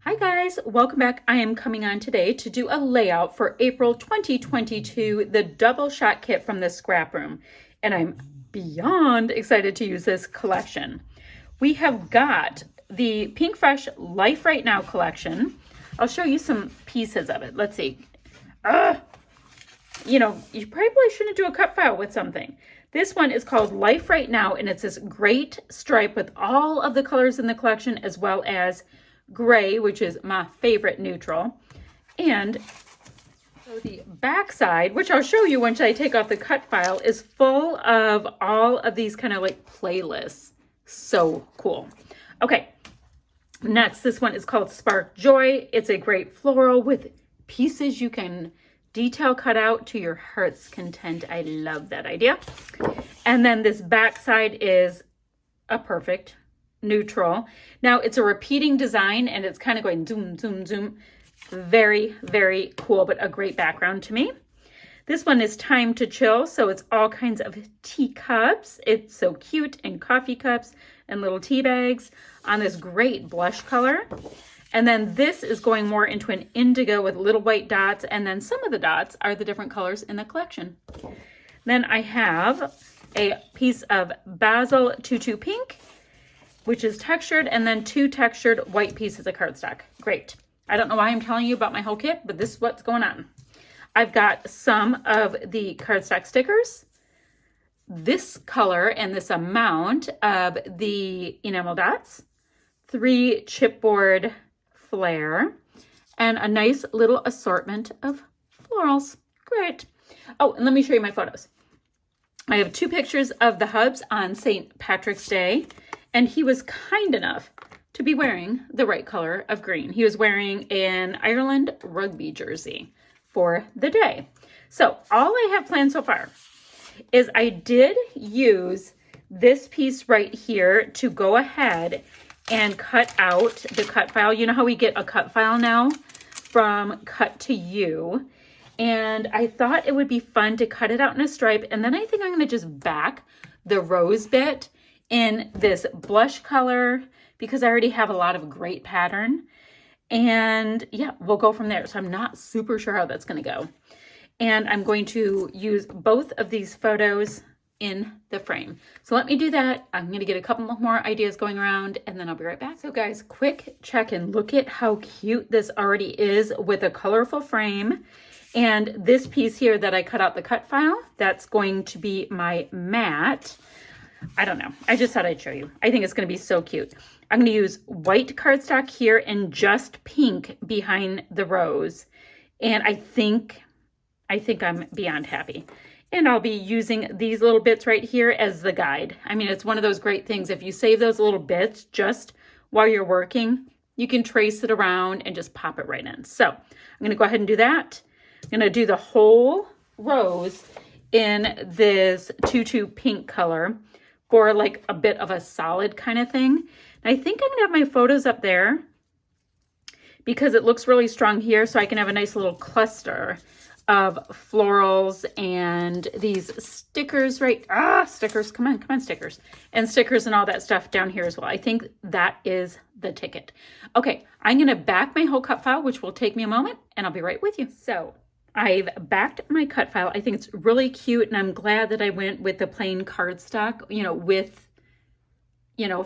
Hi guys, welcome back. I am coming on today to do a layout for April 2022, the double shot kit from the scrap room. And I'm beyond excited to use this collection. We have got the Pinkfresh Life Right Now collection. I'll show you some pieces of it. Let's see. You probably shouldn't do a cut file with something. This one is called Life Right Now, and it's this great stripe with all of the colors in the collection, as well as gray, which is my favorite neutral. And so the back side, which I'll show you once I take off the cut file, is full of all of these kind of like playlists. So cool. Okay, next, this one is called Spark Joy. It's a great floral with pieces you can detail cut out to your heart's content. I love that idea. And then this back side is a perfect neutral. Now it's a repeating design and it's kind of going zoom, zoom, zoom. Very, very cool, but a great background to me. This one is Time to Chill. So it's all kinds of teacups. It's so cute, and coffee cups and little tea bags on this great blush color. And then this is going more into an indigo with little white dots. And then some of the dots are the different colors in the collection. Then I have a piece of Basil Tutu Pink, which is textured, and then two textured white pieces of cardstock. Great. I don't know why I'm telling you about my whole kit, but this is what's going on. I've got some of the cardstock stickers, this color and this amount of the enamel dots, 3 chipboard flare, and a nice little assortment of florals. Great. Oh, and let me show you my photos. I have 2 pictures of the hubs on St. Patrick's Day. And he was kind enough to be wearing the right color of green. He was wearing an Ireland rugby jersey for the day. So all I have planned so far is I did use this piece right here to go ahead and cut out the cut file. You know how we get a cut file now from Cut to You? And I thought it would be fun to cut it out in a stripe. And then I think I'm going to just back the rose bit in this blush color because I already have a lot of great pattern. And yeah, we'll go from there. So I'm not super sure how that's going to go. And I'm going to use both of these photos in the frame. So let me do that. I'm going to get a couple more ideas going around and then I'll be right back. So guys, quick check and look at how cute this already is with a colorful frame. And this piece here that I cut out the cut file, that's going to be my mat. I don't know. I just thought I'd show you. I think it's going to be so cute. I'm going to use white cardstock here and just pink behind the rose. And I think I'm beyond happy. And I'll be using these little bits right here as the guide. I mean, it's one of those great things. If you save those little bits just while you're working, you can trace it around and just pop it right in. So I'm going to go ahead and do that. I'm going to do the whole rose in this tutu pink color for like a bit of a solid kind of thing. And I think I'm gonna have my photos up there because it looks really strong here, so I can have a nice little cluster of florals and these stickers, right? Stickers, come on, stickers. And stickers and all that stuff down here as well. I think that is the ticket. Okay, I'm gonna back my whole cut file, which will take me a moment, and I'll be right with you. So I've backed my cut file. I think it's really cute, and I'm glad that I went with the plain cardstock,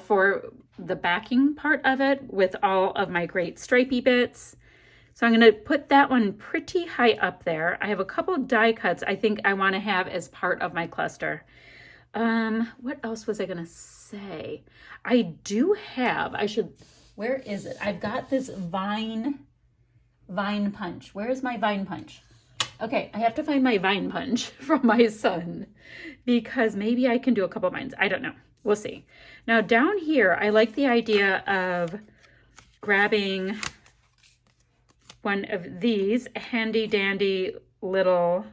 for the backing part of it with all of my great stripy bits. So I'm going to put that one pretty high up there. I have a couple die cuts I think I want to have as part of my cluster. What else was I going to say? Where is it? I've got this vine punch. Where's my vine punch? Okay, I have to find my vine punch from my son because maybe I can do a couple of vines. I don't know. We'll see. Now down here, I like the idea of grabbing one of these handy dandy little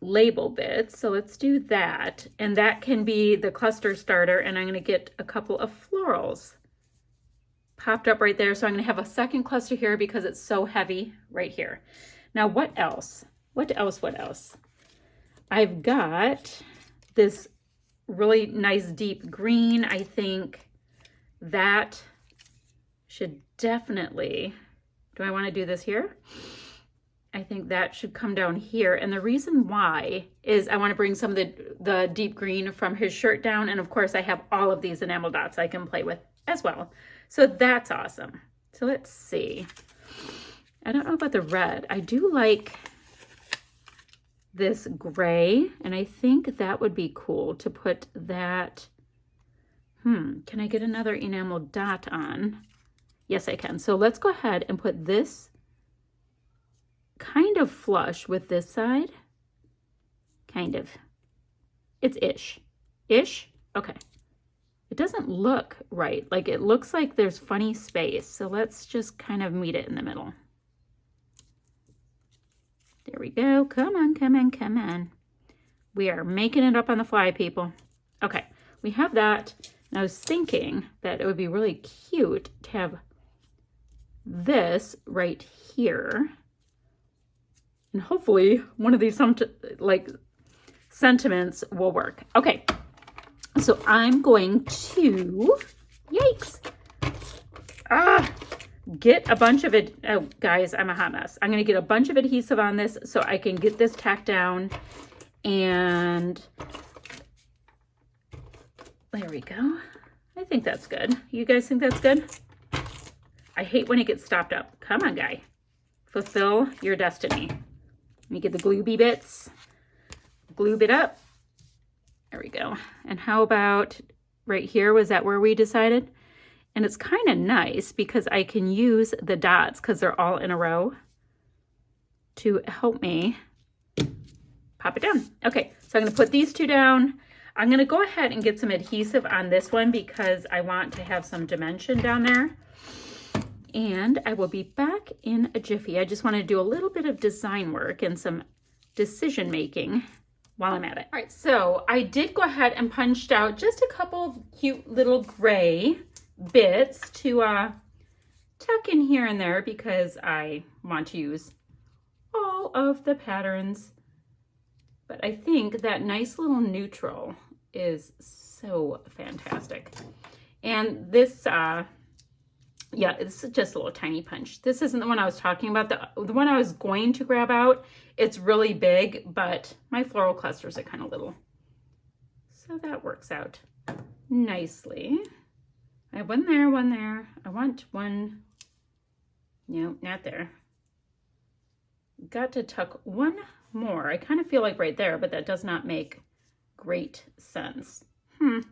label bits. So let's do that. And that can be the cluster starter. And I'm going to get a couple of florals popped up right there. So I'm going to have a second cluster here because it's so heavy right here. Now, what else? What else? I've got this really nice deep green. I think that should definitely, do I want to do this here? I think that should come down here. And the reason why is I want to bring some of the deep green from his shirt down. And of course I have all of these enamel dots I can play with as well. So that's awesome. So let's see. I don't know about the red. I do like this gray, and I think that would be cool to put that. Can I get another enamel dot on? Yes, I can. So let's go ahead and put this kind of flush with this side. Kind of. It's ish. Ish? Okay. It doesn't look right. Like, it looks like there's funny space. So let's just kind of meet it in the middle. There we go. Come on, come on, come on. We are making it up on the fly, people. Okay, we have that. And I was thinking that it would be really cute to have this right here. And hopefully one of these sentiments will work. Okay, so I'm going to, yikes, get a bunch of it. Oh, guys, I'm a hot mess. I'm going to get a bunch of adhesive on this so I can get this tacked down. And there we go. I think that's good. You guys think that's good? I hate when it gets stopped up. Come on, guy. Fulfill your destiny. Let me get the glue bits. Glue it up. There we go. And how about right here? Was that where we decided? And it's kind of nice because I can use the dots because they're all in a row to help me pop it down. Okay, so I'm going to put these two down. I'm going to go ahead and get some adhesive on this one because I want to have some dimension down there. And I will be back in a jiffy. I just want to do a little bit of design work and some decision making while I'm at it. All right, so I did go ahead and punched out just a couple of cute little gray bits to tuck in here and there because I want to use all of the patterns. But I think that nice little neutral is so fantastic. And this, yeah, it's just a little tiny punch. This isn't the one I was talking about. The one I was going to grab out, it's really big, but my floral clusters are kind of little. So that works out nicely. I have one there, one there. I want one, no, not there. Got to tuck one more. I kind of feel like right there, but that does not make great sense. And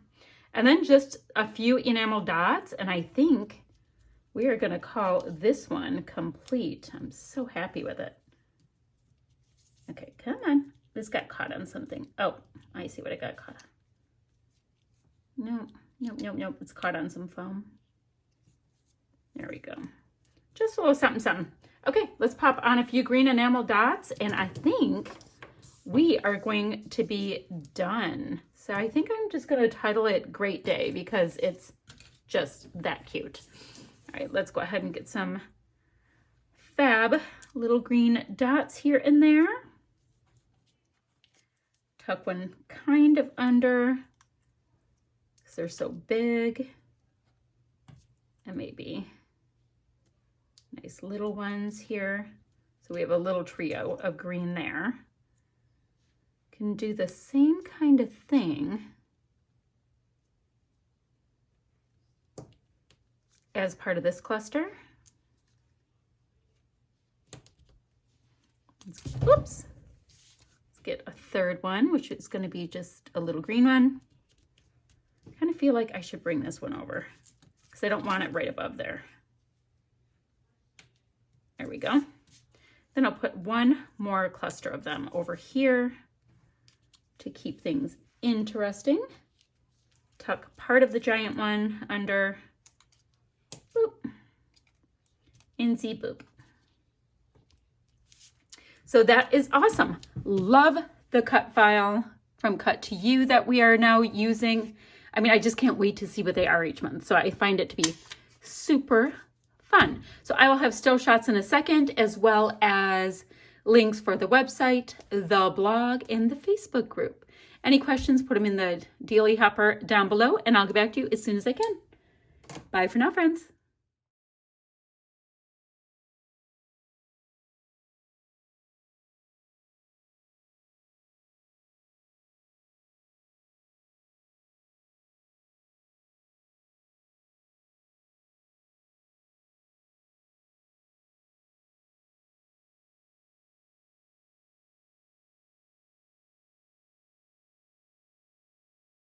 then just a few enamel dots, and I think we are going to call this one complete. I'm so happy with it. Okay, come on. This got caught on something. Oh, I see what it got caught on. No, nope, nope, nope. It's caught on some foam. There we go. Just a little something, something. Okay, let's pop on a few green enamel dots, and I think we are going to be done. So I think I'm just going to title it Great Day because it's just that cute. All right, let's go ahead and get some fab little green dots here and there. Tuck one kind of under because they're so big. And maybe nice little ones here. So we have a little trio of green there. Can do the same kind of thing as part of this cluster. Oops. Let's get a third one, which is going to be just a little green one. I kind of feel like I should bring this one over because I don't want it right above there. There we go. Then I'll put one more cluster of them over here to keep things interesting. Tuck part of the giant one under. Boop. Insy boop. So that is awesome. Love the cut file from Cut to You that we are now using. I mean, I just can't wait to see what they are each month. So I find it to be super fun. So I will have still shots in a second, as well as links for the website, the blog, and the Facebook group. Any questions, put them in the Dealy Hopper down below, and I'll get back to you as soon as I can. Bye for now, friends.